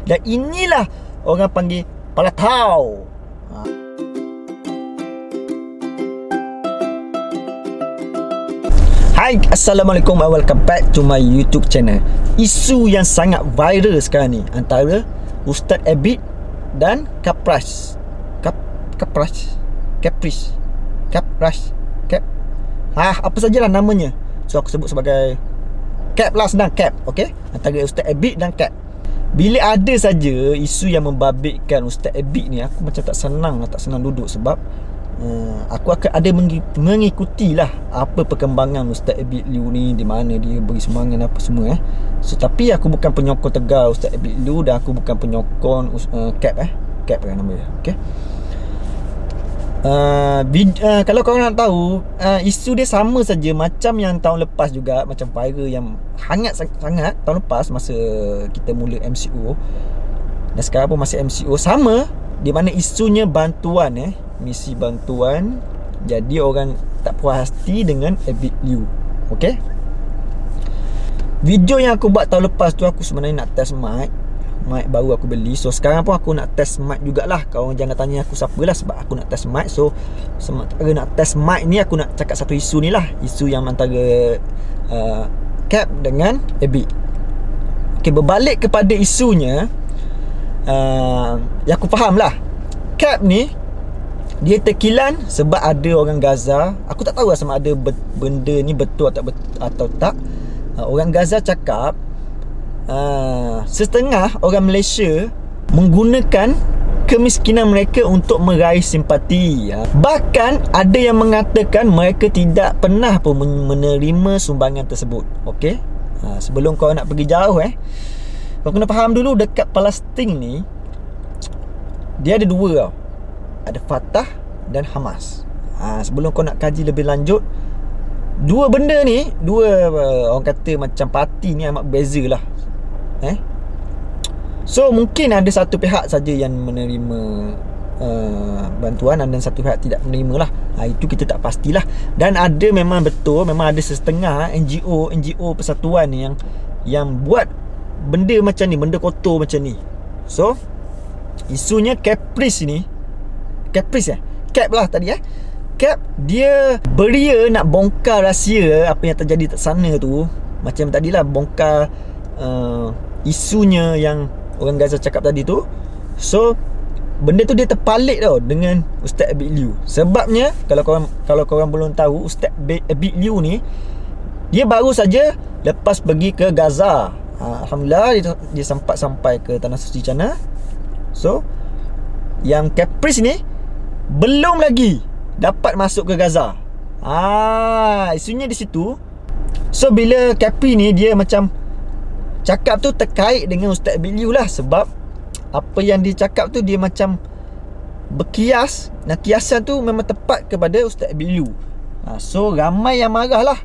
Dan inilah orang panggil palatau. Hai, Assalamualaikum and welcome back to my YouTube channel. Isu yang sangat viral sekarang ni antara Ustaz Abid dan Caprice. Apa sajalah namanya. So aku sebut sebagai Cap lah, senang Cap, okey? Antara Ustaz Abid dan Cap. Bila ada saja isu yang membabitkan Ustaz Abid ni, aku macam tak senang duduk sebab aku akan ada mengikuti lah apa perkembangan Ustaz Abid Liu ni, di mana dia beri semangat apa semua So tapi aku bukan penyokong tegar Ustaz Abid Liu dan aku bukan penyokong Cap Cap kan nama dia. Okey. Kalau korang nak tahu, isu dia sama saja macam yang tahun lepas juga, macam viral yang hangat sangat tahun lepas masa kita mula MCO, dan sekarang pun masih MCO sama, di mana isunya bantuan misi bantuan. Jadi orang tak puas hati dengan Abid Liu. Okey. Video yang aku buat tahun lepas tu, aku sebenarnya nak test mic baru aku beli. So sekarang pun aku nak test mic jugalah. Korang jangan tanya aku siapalah, sebab aku nak test mic. So sementara nak test mic ni, aku nak cakap satu isu ni lah. Isu yang antara Cap dengan Abid. Okay, berbalik kepada isunya, yang aku faham lah, Cap ni dia terkilan sebab ada orang Gaza. Aku tak tahu lah sama ada benda ni betul atau tak. Orang Gaza cakap setengah orang Malaysia menggunakan kemiskinan mereka untuk meraih simpati. Bahkan ada yang mengatakan mereka tidak pernah pun menerima sumbangan tersebut. Okey. Sebelum kau nak pergi jauh, kau kena faham dulu, dekat Palestin ni dia ada dua tau. Ada Fatah dan Hamas. Sebelum kau nak kaji lebih lanjut, dua benda ni, orang kata macam parti ni amat berbeza lah. So mungkin ada satu pihak saja yang menerima bantuan dan satu pihak tidak menerima lah. Itu kita tak pastilah. Dan ada memang betul, memang ada setengah NGO persatuan ni yang buat benda macam ni, benda kotor macam ni. So isunya Caprice ni, Cap lah tadi Cap, dia beria nak bongkar rahsia apa yang terjadi kat sana tu. Macam tadilah bongkar isunya yang orang Gaza cakap tadi tu. So benda tu dia terpalit tau dengan Ustaz Abid Liu. Sebabnya kalau korang belum tahu, Ustaz Abid Liu ni dia baru saja lepas pergi ke Gaza. Alhamdulillah dia sampai ke Tanah Suci sana. So yang Caprice ni belum lagi dapat masuk ke Gaza. Isunya di situ. So bila Capri ni dia macam cakap tu terkait dengan Ustaz Abid Liu lah, sebab apa yang dia cakap tu dia macam berkias, dan kiasan tu memang tepat kepada Ustaz Abid Liu. So ramai yang marah lah.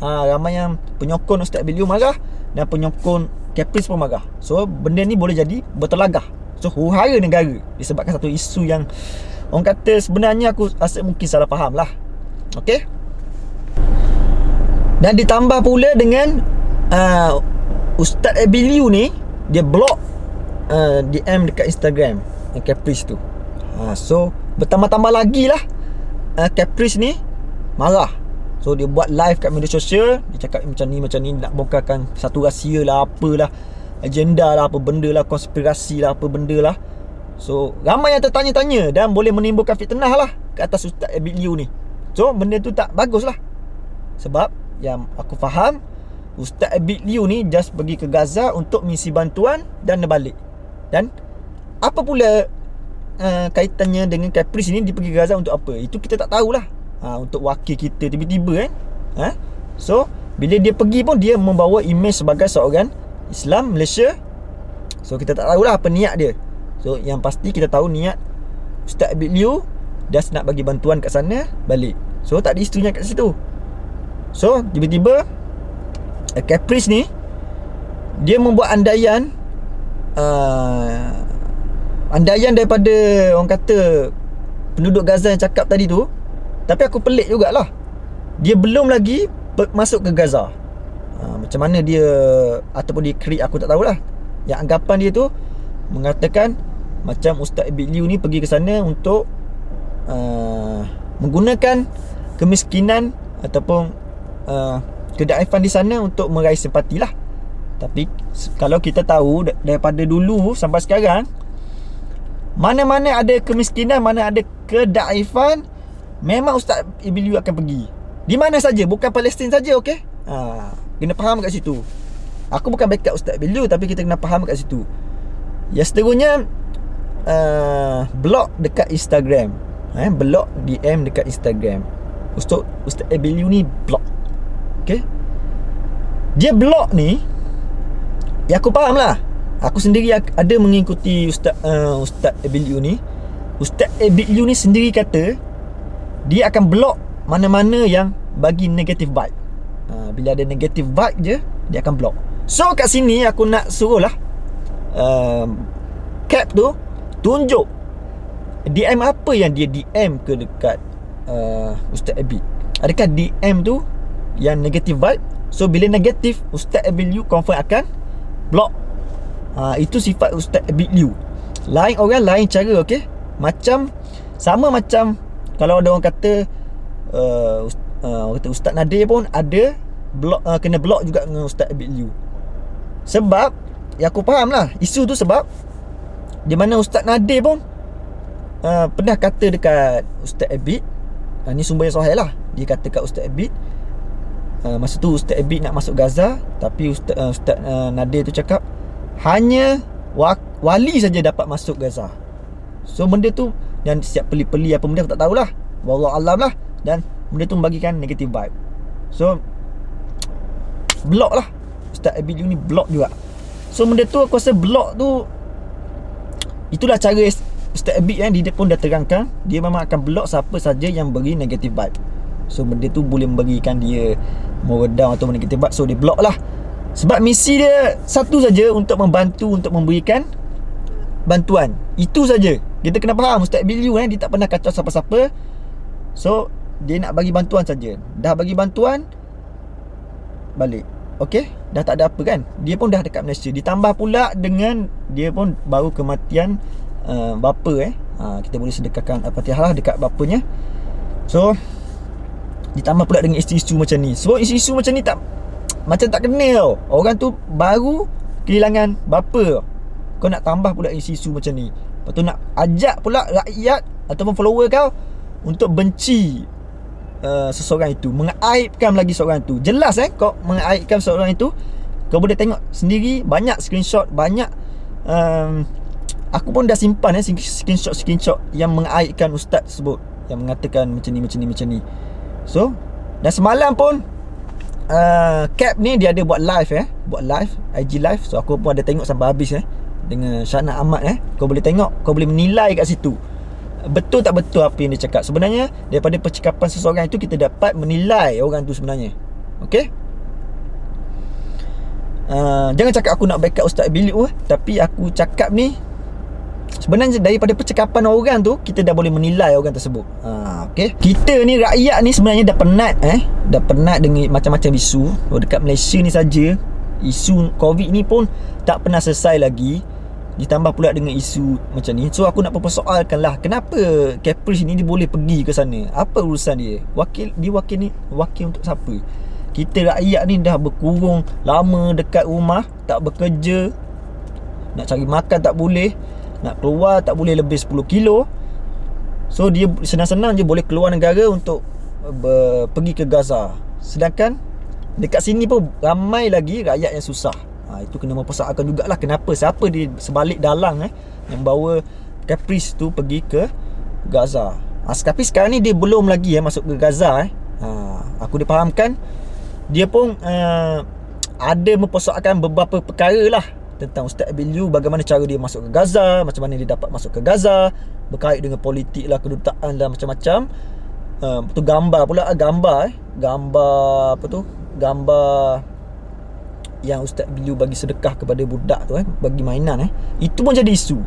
Ramai yang penyokong Ustaz Abid Liu marah, dan penyokong Caprice pun marah. So benda ni boleh jadi bertelagah. So huru-hara negara disebabkan satu isu yang orang kata sebenarnya aku rasa mungkin salah faham lah. Okey. Dan ditambah pula dengan Ustaz Abid Liu ni, dia block DM dekat Instagram Caprice tu. So bertambah-tambah lagi lah Caprice ni marah. So dia buat live kat media sosial, dia cakap macam ni nak bongkarkan satu rahsia lah, apalah, agenda lah, apa benda lah, konspirasi lah, apa benda lah. So ramai yang tertanya-tanya dan boleh menimbulkan fitnah lah ke atas Ustaz Abid Liu ni. So benda tu tak bagus lah. Sebab yang aku faham, Ustaz Abid Liu ni just pergi ke Gaza untuk misi bantuan dan balik. Dan apa pula kaitannya dengan Caprice ni, dia pergi ke Gaza untuk apa? Itu kita tak tahulah. Untuk wakil kita tiba-tiba So bila dia pergi pun dia membawa imej sebagai seorang Islam Malaysia. So kita tak tahulah apa niat dia. So yang pasti kita tahu niat Ustaz Abid Liu just nak bagi bantuan kat sana, balik. So tak ada isunya kat situ. So tiba-tiba Caprice ni dia membuat andaian daripada orang kata penduduk Gaza yang cakap tadi tu. Tapi aku pelik jugalah, dia belum lagi masuk ke Gaza. Macam mana dia ataupun dia create, aku tak tahulah. Yang anggapan dia tu mengatakan macam Ustaz Abid Liu ni pergi ke sana untuk menggunakan kemiskinan ataupun kedaifan di sana untuk meraih simpati lah. Tapi kalau kita tahu daripada dulu sampai sekarang, mana-mana ada kemiskinan, mana ada kedaifan, memang Ustaz Abid Liu akan pergi. Di mana saja, bukan Palestin saja, okey? Kena faham kat situ. Aku bukan backup Ustaz Abid Liu, tapi kita kena faham kat situ. Yang seterusnya, blog dekat Instagram. Blog DM dekat Instagram. Ustaz Abid Liu ni blog. Okay. Dia blog ni, ya aku faham lah. Aku sendiri ada mengikuti Ustaz Abid Liu ni. Ustaz Abid Liu ni sendiri kata dia akan blog mana-mana yang bagi negative vibe. Bila ada negative vibe je, dia akan blog. So kat sini aku nak suruh lah Cap tu tunjuk DM apa yang dia DM ke dekat Ustaz Abid. Adakah DM tu yang negative vibe? So bila negatif, Ustaz Abid Liu confirm akan block. Itu sifat Ustaz Abid Liu. Lain orang, lain cara, okey? Macam sama macam kalau ada orang kata Ustaz Nadir pun ada block, kena block juga dengan Ustaz Abid Liu. Sebab ya aku faham lah isu tu, sebab di mana Ustaz Nadir pun pernah kata dekat Ustaz Abid, ni sumber yang sahih lah. Dia kata kat Ustaz Abid, masa tu Ustaz Abid nak masuk Gaza, tapi Ustaz Nadir tu cakap hanya wali saja dapat masuk Gaza. So benda tu yang siap peli-peli apa benda aku tak tahulah, wallahu alam lah. Dan benda tu membagikan negative vibe. So block lah Ustaz Abid Liu ni, block juga. So benda tu aku rasa block tu, itulah cara Ustaz Abid yang dia pun dah terangkan, dia memang akan block siapa saja yang beri negative vibe. So benda tu boleh memberikan dia moral down atau negative vibe. So dia block lah. Sebab misi dia satu saja, untuk membantu, untuk memberikan bantuan. Itu saja. Kita kena faham Ustaz Abid Liu dia tak pernah kacau siapa-siapa. So dia nak bagi bantuan saja. Dah bagi bantuan, balik. Okey, dah tak ada apa kan. Dia pun dah dekat Malaysia. Ditambah pula dengan dia pun baru kematian bapa kita boleh sedekahkan Al-Fatihah lah dekat bapanya. So ditambah pula dengan isu-isu macam ni. So isu-isu macam ni macam tak kena tau. Orang tu baru kehilangan bapa. Kau nak tambah pula isu-isu macam ni. Lepas tu nak ajak pula rakyat ataupun follower kau untuk benci seseorang itu, mengaibkan lagi seorang itu. Jelas kau mengaibkan seorang itu. Kau boleh tengok sendiri, banyak screenshot, banyak aku pun dah simpan screenshot yang mengaibkan ustaz tersebut, yang mengatakan macam ni. So dan semalam pun Cap ni dia ada buat live buat live IG live. So aku pun ada tengok sampai habis dengan Syahna Ahmad. Kau boleh tengok, kau boleh menilai kat situ betul tak betul apa yang dia cakap. Sebenarnya daripada percakapan seseorang itu kita dapat menilai orang tu sebenarnya. Okey, jangan cakap aku nak backup Ustaz Abid Liu, tapi aku cakap ni sebenarnya daripada percakapan orang tu kita dah boleh menilai orang tersebut. Okey, kita ni rakyat ni sebenarnya dah penat dengan macam-macam isu. Dekat Malaysia ni saja isu COVID ni pun tak pernah selesai lagi, ditambah pula dengan isu macam ni. So aku nak persoalkan lah, kenapa Caprice ni dia boleh pergi ke sana? Apa urusan dia? Wakil untuk siapa? Kita rakyat ni dah berkurung lama dekat rumah, tak bekerja, nak cari makan tak boleh, nak keluar tak boleh lebih 10 kilo. So dia senang-senang je boleh keluar negara untuk pergi ke Gaza. Sedangkan dekat sini pun ramai lagi rakyat yang susah. Itu kena mempersoalkan jugalah, kenapa, siapa di sebalik dalang yang bawa Caprice tu pergi ke Gaza. Tapi sekarang ni dia belum lagi masuk ke Gaza. Aku dipahamkan dia pun ada mempersoalkan beberapa perkara lah tentang Ustaz Abid Liu, bagaimana cara dia masuk ke Gaza, macam mana dia dapat masuk ke Gaza, berkait dengan politik lah, kedutaan lah, macam-macam. Tu gambar pula, gambar apa tu, gambar yang Ustaz Abid Liu bagi sedekah kepada budak tu, bagi mainan. Itu pun jadi isu.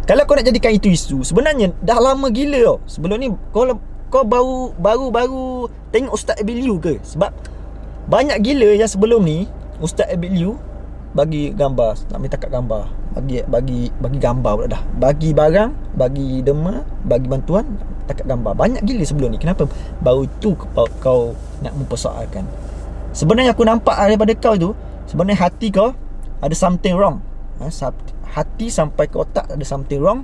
Kalau kau nak jadikan itu isu, sebenarnya dah lama gila tau. Sebelum ni kau baru tengok Ustaz Abid Liu ke? Sebab banyak gila yang sebelum ni Ustaz Abid Liu bagi gambar, nak minta kat gambar, bagi gambar pula dah. Bagi barang, bagi derma, bagi bantuan, takat gambar. Banyak gila sebelum ni. Kenapa baru tu kau nak mempersoalkan? Sebenarnya aku nampak daripada kau tu, sebenarnya hati kau ada something wrong. Hati sampai ke otak ada something wrong.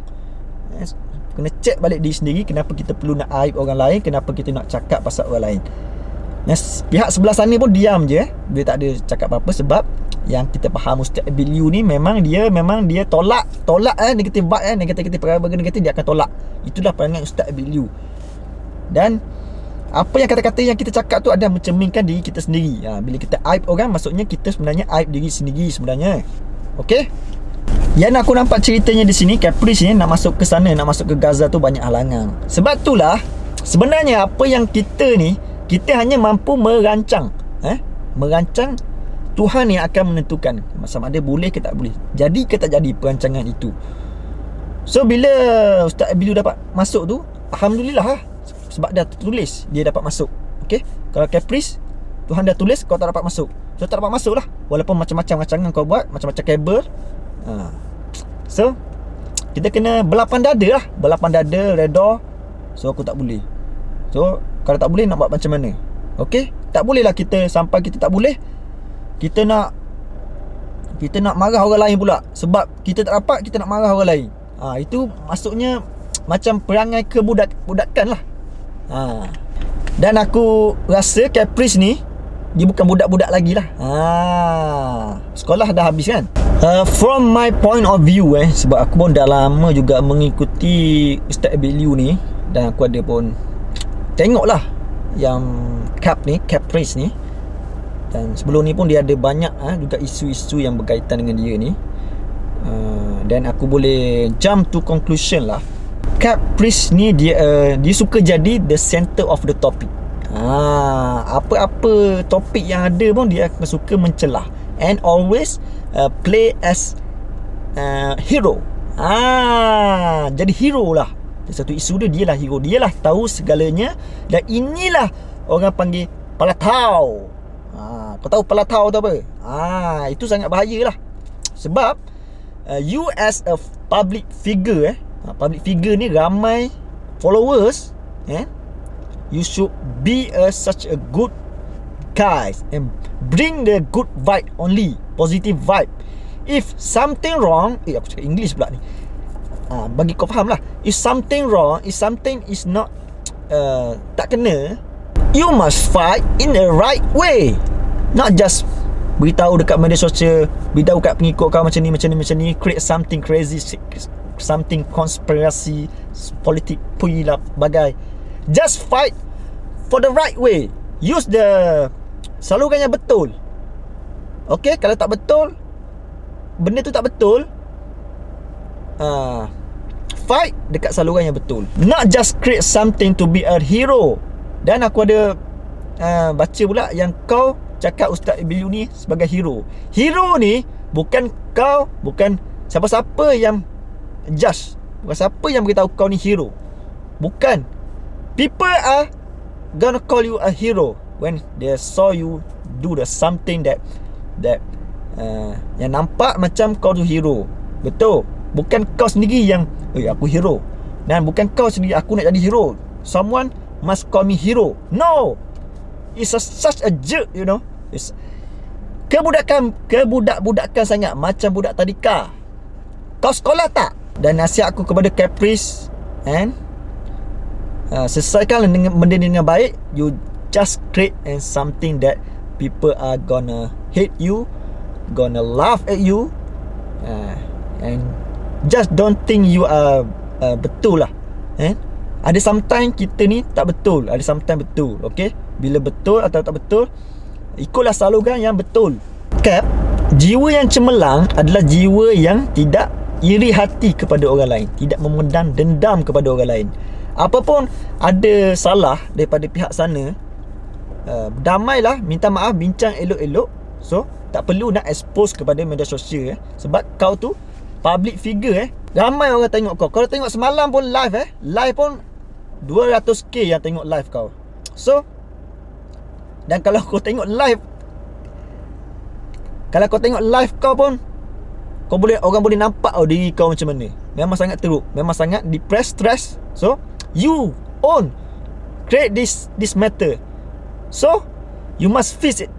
Kena check balik diri sendiri. Kenapa kita perlu nak aib orang lain, kenapa kita nak cakap pasal orang lain. Pihak sebelah sana pun diam je dia tak ada cakap apa-apa. Sebab yang kita faham Ustaz Abiliu ni memang dia tolak negatif vibe, negatif perkara negatif dia akan tolak. Itulah perangai Ustaz Abiliu. Dan apa yang kata-kata yang kita cakap tu ada mencerminkan diri kita sendiri. Bila kita aib orang, maksudnya kita sebenarnya aib diri sendiri sebenarnya. Okey? Yang aku nampak ceritanya di sini, Caprice ni nak masuk ke sana, nak masuk ke Gaza tu banyak halangan. Sebab itulah sebenarnya apa yang kita ni, kita hanya mampu merancang. Merancang, Tuhan yang akan menentukan sama ada boleh ke tak boleh, jadi ke tak jadi perancangan itu. So bila Ustaz Abiliu dapat masuk tu, alhamdulillah lah. Sebab dah tertulis dia dapat masuk. Okey, kalau Caprice, Tuhan dah tulis kau tak dapat masuk, so tak dapat masuk lah. Walaupun macam-macam rancangan kau buat, macam-macam kabel. So kita kena belapan dada lah. Belapan dada, redha. So aku tak boleh. So kalau tak boleh nak buat macam mana? Okey, tak boleh lah kita sampai kita tak boleh, kita nak marah orang lain pula. Sebab kita tak dapat, kita nak marah orang lain. Itu maksudnya macam perangai kebudakan lah. Dan aku rasa Caprice ni dia bukan budak-budak lagi lah. Sekolah dah habis kan. From my point of view sebab aku pun dah lama juga mengikuti Ustaz Abiliu ni, dan aku ada pun tengok lah yang Caprice ni. Dan sebelum ni pun dia ada banyak juga isu-isu yang berkaitan dengan dia ni. Dan aku boleh jump to conclusion lah. Caprice ni dia suka jadi the center of the topic. Apa-apa topik yang ada pun dia akan suka mencelah, and always play as hero. Jadi hero lah. Satu isu dia lah hero. Dia lah tahu segalanya. Dan inilah orang panggil palatau. Kau tahu palatau tu apa? Itu sangat bahaya lah. Sebab you as a public figure, public figure ni ramai followers, you should be such a good guy and bring the good vibe only, positive vibe. If something wrong, aku cakap English pula ni. Bagi kau faham lah. If something wrong, if something is not tak kena, you must fight in the right way. Not just beritahu dekat media sosial, beritahu kat pengikut kau macam ni, create something crazy, something konspirasi politik puilah bagai. Just fight for the right way. Use the saluran yang betul. Okay, kalau tak betul, benda tu tak betul, fight dekat saluran yang betul. Not just create something to be a hero. Dan aku ada baca pula yang kau cakap Ustaz Abiliu ni sebagai hero. Hero ni bukan kau, bukan siapa-siapa yang judge, bukan siapa yang beritahu kau ni hero. Bukan. People are gonna call you a hero when they saw you do the something that yang nampak macam kau tu hero. Betul. Bukan kau sendiri yang aku hero, dan bukan kau sendiri aku nak jadi hero. Someone must call me hero. No. It's such a jerk, you know. It's kebudak-budakan sangat, macam budak tadika. Kau sekolah tak? Dan nasihat aku kepada Caprice, selesaikan benda ni dengan baik. You just create something that people are gonna hate you, gonna laugh at you, and just don't think you are betul lah. Ada sometimes kita ni tak betul, ada sometimes betul. Okay, bila betul atau tak betul, ikutlah saluran yang betul. Jiwa yang cemerlang adalah jiwa yang tidak iri hati kepada orang lain, tidak memendam dendam kepada orang lain. Apapun ada salah daripada pihak sana, damailah, minta maaf, bincang elok-elok. So tak perlu nak expose kepada media sosial, sebab kau tu public figure. Ramai orang tengok kau. Kalau tengok semalam pun live, live pun 200k yang tengok live kau. So, dan kalau kau tengok live kau pun orang boleh nampak diri kau macam mana. Memang sangat teruk, memang sangat depressed, stress. So you create this matter. So you must fix it.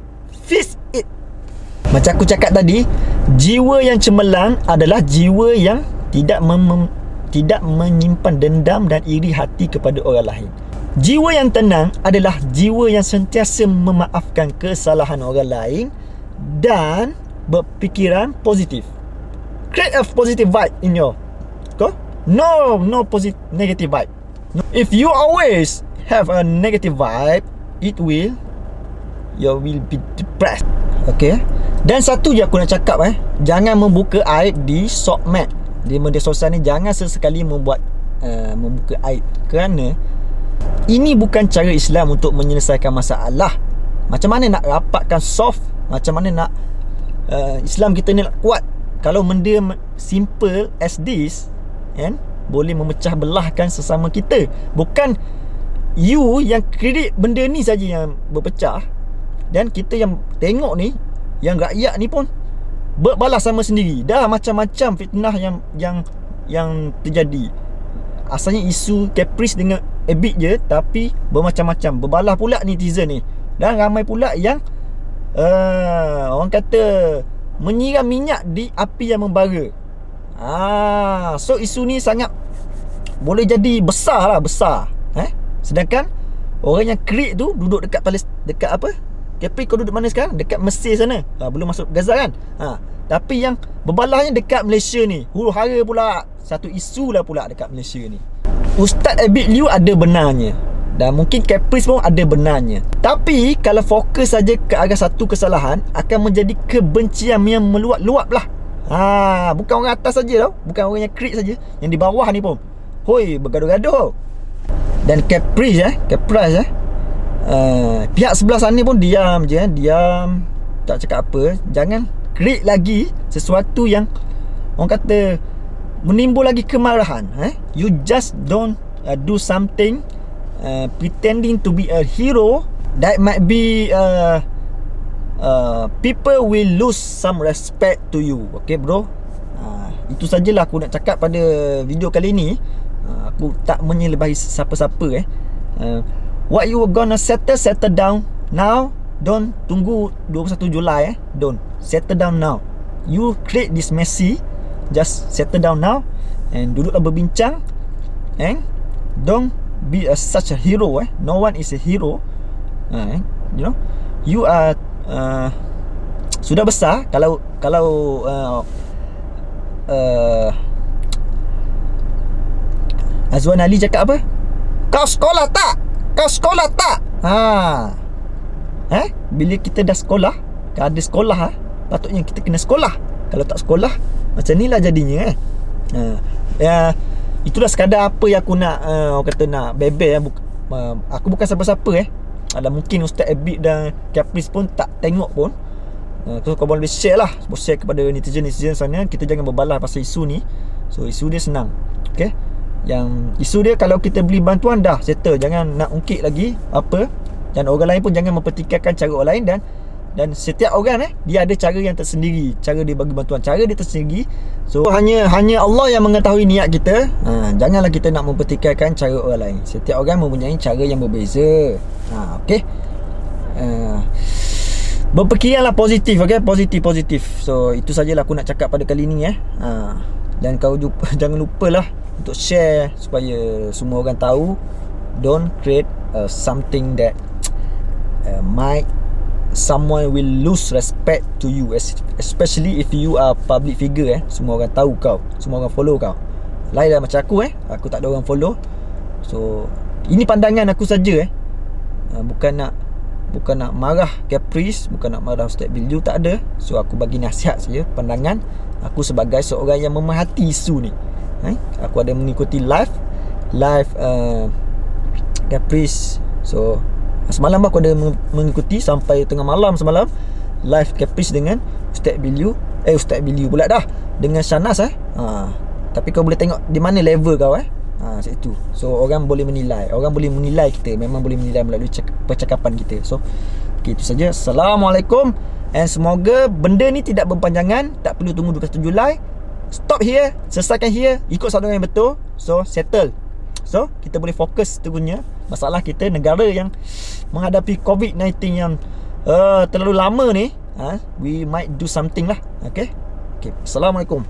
Macam aku cakap tadi, jiwa yang cemerlang adalah jiwa yang tidak menyimpan dendam dan iri hati kepada orang lain. Jiwa yang tenang adalah jiwa yang sentiasa memaafkan kesalahan orang lain dan berfikiran positif. Create a positive vibe in your no positive negative vibe. If you always have a negative vibe, you will be depressed. Okay. Dan satu je aku nak cakap, jangan membuka aib di sokmed. Di media sosial ni jangan sesekali membuka aib, kerana ini bukan cara Islam untuk menyelesaikan masalah. Macam mana nak rapatkan soft, macam mana nak Islam kita ni nak kuat, kalau benda simple as this kan, boleh memecah belahkan sesama kita. Bukan you yang create benda ni saja yang berpecah, dan kita yang tengok ni, yang rakyat ni pun berbalas sama sendiri. Dah macam-macam fitnah yang terjadi. Asalnya isu Caprice dengan Ebit je, tapi bermacam-macam. Berbalah pula netizen ni. Dan ramai pula yang orang kata menyiram minyak di api yang membara. So isu ni sangat boleh jadi besar. Sedangkan orang yang create tu duduk dekat apa? Caprice kau duduk mana sekarang? Dekat Mesir sana. Belum masuk Gaza kan? Tapi yang berbalahnya dekat Malaysia ni. Huru-hara pula. Satu isu lah pula dekat Malaysia ni. Ustaz Ebit Liu ada benarnya, dan mungkin Caprice pun ada benarnya. Tapi kalau fokus saja ke arah satu kesalahan, akan menjadi kebencian yang meluap-luap lah. Bukan orang atas saja tau, bukan orang yang create saja, yang di bawah ni pun bergaduh-gaduh. Dan Caprice pihak sebelah sana pun diam je, diam, tak cakap apa. Jangan create lagi sesuatu yang orang kata menimbul lagi kemarahan. You just don't do something pretending to be a hero that might be people will lose some respect to you. Okay bro, itu sajalah aku nak cakap pada video kali ni. Aku tak menyelebahi siapa-siapa. What you gonna settle down now. Don't tunggu 21 Julai. Don't settle down now. You create this messy, just settle down now and duduklah berbincang, and don't be such a hero. No one is a hero. You know, you are sudah besar. Kalau Azwan Ali cakap apa? Kau sekolah tak? Bila kita dah sekolah, kalau ada sekolah, patutnya kita kena sekolah. Kalau tak sekolah, macam ni lah jadinya. Itulah sekadar apa yang aku nak orang kata nak bebel. Aku bukan siapa-siapa. Ada mungkin Ustaz Ebit dan Caprice pun tak tengok pun. So kau boleh share lah, share kepada netizen sana. Kita jangan berbalah pasal isu ni. So isu dia senang. Okay, yang isu dia kalau kita beli bantuan dah settle, jangan nak ungkit lagi apa. Dan orang lain pun jangan mempertikaikan cara orang lain. Dan setiap orang dia ada cara yang tersendiri, cara dia bagi bantuan, cara dia tersendiri. So hanya Allah yang mengetahui niat kita. Janganlah kita nak mempertikaikan cara orang lain. Setiap orang mempunyai cara yang berbeza. Okey. Berfikirlah positif, okey, positif. So itu sajalah aku nak cakap pada kali ni. Dan kau jangan lupalah untuk share supaya semua orang tahu. Don't create something that might someone will lose respect to you, especially if you are public figure. Semua orang tahu kau, semua orang follow kau. Lain lah macam aku. Aku tak ada orang follow. So ini pandangan aku saja. Bukan nak marah Caprice, bukan nak marah Ustaz Bilju, tak ada. So aku bagi nasihat saja, pandangan aku sebagai seorang yang memerhati isu ni. Aku ada mengikuti live Caprice. So semalam aku ada mengikuti sampai tengah malam semalam live Caprice dengan Ustaz Bilju pula dah, dengan Shanas. Tapi kau boleh tengok di mana level kau. Situ. So orang boleh menilai kita, memang boleh menilai melalui percakapan kita. So okay, itu saja. Assalamualaikum And semoga benda ni tidak berpanjangan, tak perlu tunggu 21 Julai. Stop here, selesaikan here, ikut saluran yang betul. So settle. So kita boleh fokus seterusnya. Masalah kita negara yang menghadapi COVID-19 yang terlalu lama ni, we might do something lah. Okay. Assalamualaikum.